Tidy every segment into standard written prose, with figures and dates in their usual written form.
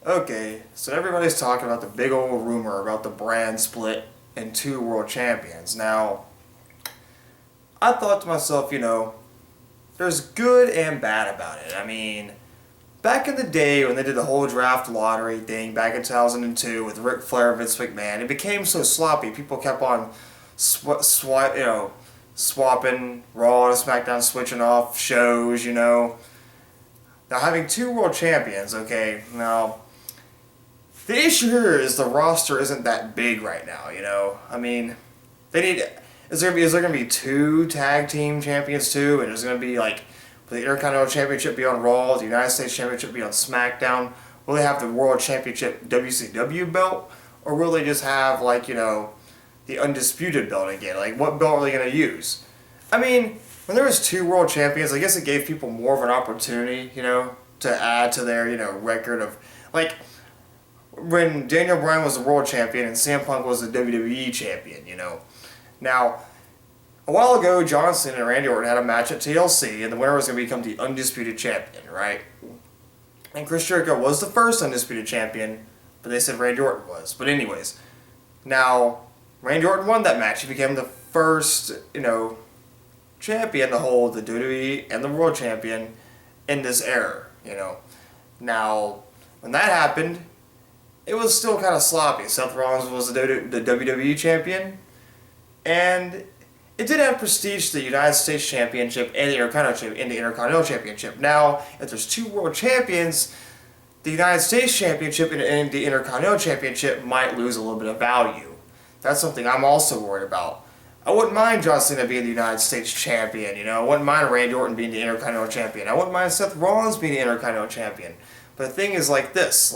Okay, so everybody's talking about the big old rumor about the brand split and two world champions. Now, I thought to myself, there's good and bad about it. I mean, back in the day when they did the whole draft lottery thing back in 2002 with Ric Flair and Vince McMahon, it became so sloppy. People kept on swapping Raw and SmackDown, switching off shows. Now having two world champions, okay, now the issue here is the roster isn't that big right now. I mean, they need. Is there gonna be two tag team champions too? And is there gonna be like, will the Intercontinental Championship be on Raw? The United States Championship be on SmackDown? Will they have the World Championship WCW belt, or will they just have like the undisputed belt again? Like, what belt are they gonna use? I mean, when there was two world champions, I guess it gave people more of an opportunity, to add to their record of like when Daniel Bryan was the world champion and CM Punk was the WWE champion. Now, a while ago, John Cena and Randy Orton had a match at TLC, and the winner was going to become the undisputed champion, right? And Chris Jericho was the first undisputed champion, but they said Randy Orton was. But anyways, now, Randy Orton won that match. He became the first, champion to hold the WWE and the world champion in this era. Now, when that happened, it was still kind of sloppy. Seth Rollins was the WWE champion, and it did have prestige to the United States Championship and the Intercontinental Championship. Now, if there's two world champions, the United States Championship and the Intercontinental Championship might lose a little bit of value. That's something I'm also worried about. I wouldn't mind John Cena being the United States Champion, I wouldn't mind Randy Orton being the Intercontinental Champion. I wouldn't mind Seth Rollins being the Intercontinental Champion. But the thing is like this,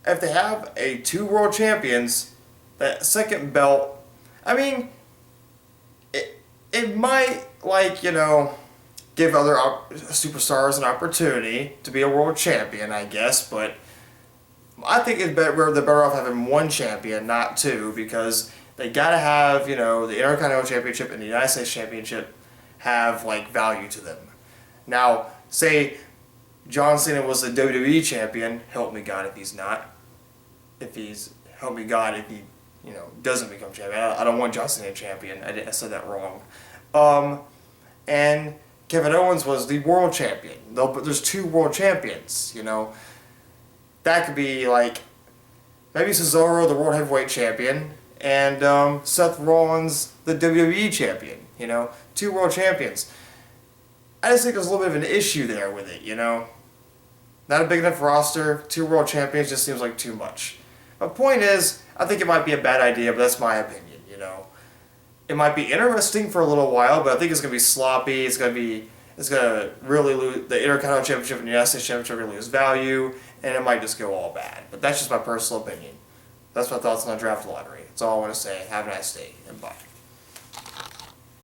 if they have two world champions, that second belt, I mean, it might, give other superstars an opportunity to be a world champion, I guess, but I think they're better off having one champion, not two, because they gotta have, the Intercontinental Championship and the United States Championship have, value to them. Now, say John Cena was the WWE champion, help me God if he's not. Help me God if he, doesn't become champion. I don't want John Cena champion. I said that wrong. And Kevin Owens was the world champion. But there's two world champions, That could be maybe Cesaro, the world heavyweight champion, and Seth Rollins, the WWE champion, two world champions. I just think there's a little bit of an issue there with it, Not a big enough roster, two world champions just seems like too much. My point is, I think it might be a bad idea, but that's my opinion, It might be interesting for a little while, but I think it's going to be sloppy, it's going to really lose, the Intercontinental Championship and the United States Championship really lose value, and it might just go all bad. But that's just my personal opinion. That's my thoughts on the draft lottery. That's all I want to say. Have a nice day, and bye.